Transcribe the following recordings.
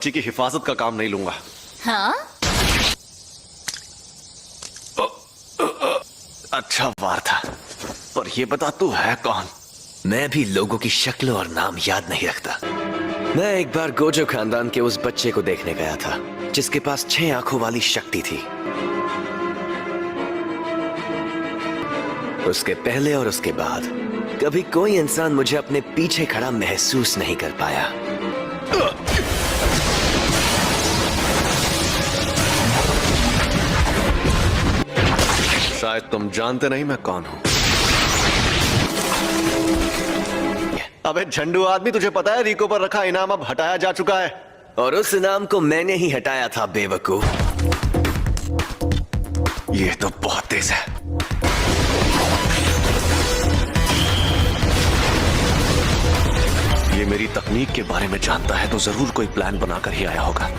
बच्ची की हिफाजत का काम नहीं लूंगा। हाँ? अच्छा वार था, पर ये बता तू है कौन? मैं भी लोगों की शक्ल और नाम याद नहीं रखता। मैं एक बार गोजो खानदान के उस बच्चे को देखने गया था जिसके पास 6 आंखों वाली शक्ति थी। उसके पहले और उसके बाद कभी कोई इंसान मुझे अपने पीछे खड़ा महसूस नहीं कर पाया। शायद तुम जानते नहीं मैं कौन हूं। अबे झंडू आदमी, तुझे पता है रिको पर रखा इनाम अब हटाया जा चुका है। और उस इनाम को मैंने ही हटाया था बेवकूफ। ये तो बहुत तेज है। ये मेरी तकनीक के बारे में जानता है तो जरूर कोई प्लान बनाकर ही आया होगा।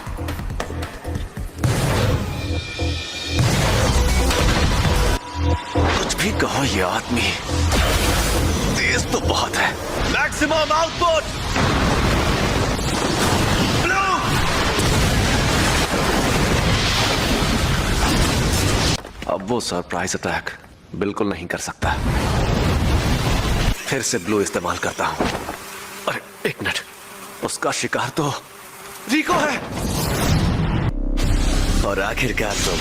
कुछ भी कहो, ये आदमी तेज तो बहुत है। Maximum output blue. अब वो सरप्राइज अटैक बिल्कुल नहीं कर सकता। फिर से ब्लू इस्तेमाल करता हूं। अरे एक मिनट, उसका शिकार तो रिको है। और आखिरकार तुम।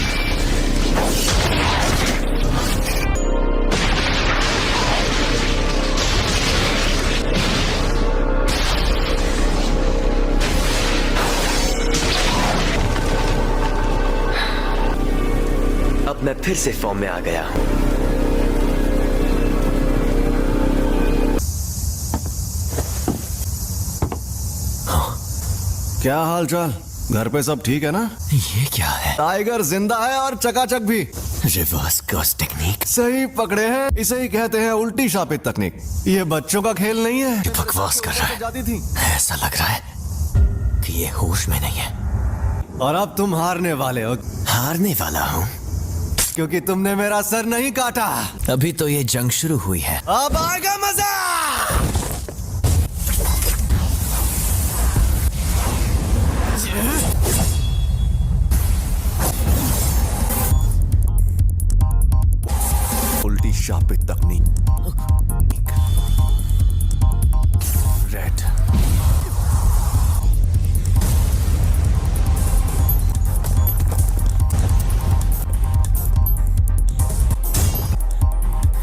अब मैं फिर से फॉर्म में आ गया हूं। क्या हाल चाल? घर पे सब ठीक है ना? ये क्या है? टाइगर जिंदा है और चकाचक भी। Reverse Gauss technique. सही पकड़े हैं, इसे ही कहते हैं उल्टी शापित तकनीक। ये बच्चों का खेल नहीं है। ये बकवास कर रहा है। जाती थी। ऐसा लग रहा है कि ये होश में नहीं है। और अब तुम हारने वाले हो, हारने वाला हूँ क्योंकि तुमने मेरा सर नहीं काटा। अभी तो ये जंग शुरू हुई है। अब आएगा मजा। उल्टी शापित तकनीक। रेड।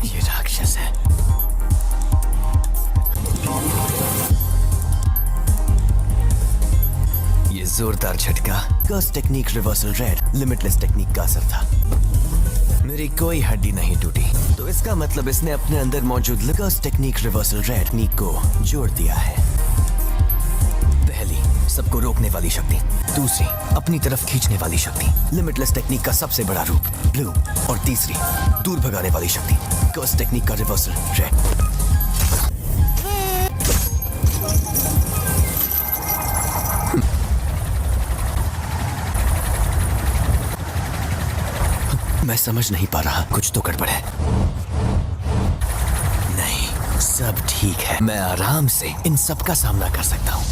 ये राक्षस है। ये जोरदार झटका Gauss technique reversal red limitless technique का असर था। मेरी कोई हड्डी नहीं टूटी, तो इसका मतलब इसने अपने अंदर मौजूद Gauss technique reversal red technique को जोड़ दिया है। पहली, सबको रोकने वाली शक्ति। दूसरी, अपनी तरफ खींचने वाली शक्ति, लिमिटलेस टेक्निक का सबसे बड़ा रूप ब्लू। और तीसरी, दूर भगाने वाली शक्ति, गॉस टेक्निक का रिवर्सल रेड। मैं समझ नहीं पा रहा, कुछ तो गड़बड़ है। नहीं, सब ठीक है। मैं आराम से इन सब का सामना कर सकता हूं।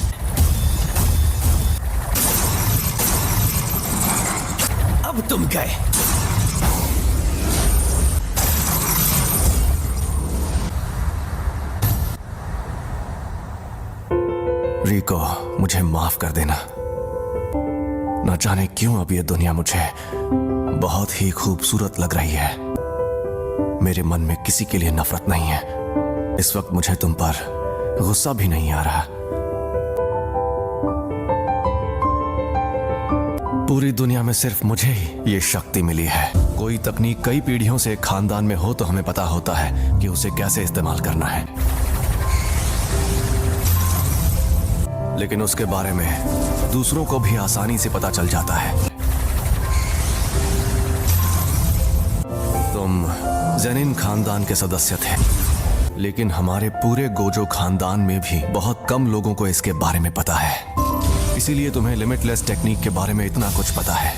अब तुम गए। रिको, मुझे माफ कर देना। न जाने क्यों अब ये दुनिया मुझे बहुत ही खूबसूरत लग रही है। मेरे मन में किसी के लिए नफरत नहीं है। इस वक्त मुझे तुम पर गुस्सा भी नहीं आ रहा। पूरी दुनिया में सिर्फ मुझे ही ये शक्ति मिली है। कोई तकनीक कई पीढ़ियों से खानदान में हो तो हमें पता होता है कि उसे कैसे इस्तेमाल करना है, लेकिन उसके बारे में दूसरों को भी आसानी से पता चल जाता है। तुम जेनिन खानदान के सदस्य थे, लेकिन हमारे पूरे गोजो खानदान में भी बहुत कम लोगों को इसके बारे में पता है। इसीलिए तुम्हें लिमिटलेस टेक्निक के बारे में इतना कुछ पता है।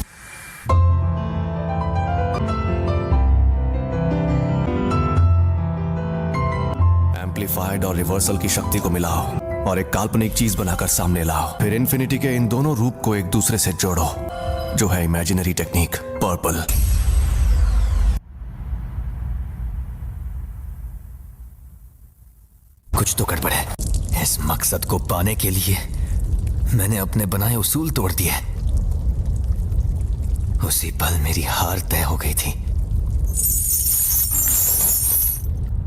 एम्पलीफाइड और रिवर्सल की शक्ति को मिलाओ और एक काल्पनिक चीज बनाकर सामने लाओ। फिर इन्फिनिटी के इन दोनों रूप को एक दूसरे से जोड़ो, जो है इमेजिनरी टेक्निक पर्पल। कुछ तो गड़बड़ है। इस मकसद को पाने के लिए मैंने अपने बनाए उसूल तोड़ दिए। उसी पल मेरी हार तय हो गई थी।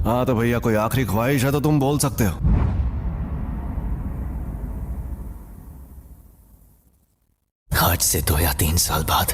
हाँ तो भैया, कोई आखिरी ख्वाहिश है तो तुम बोल सकते हो। आज से 2 या 3 साल बाद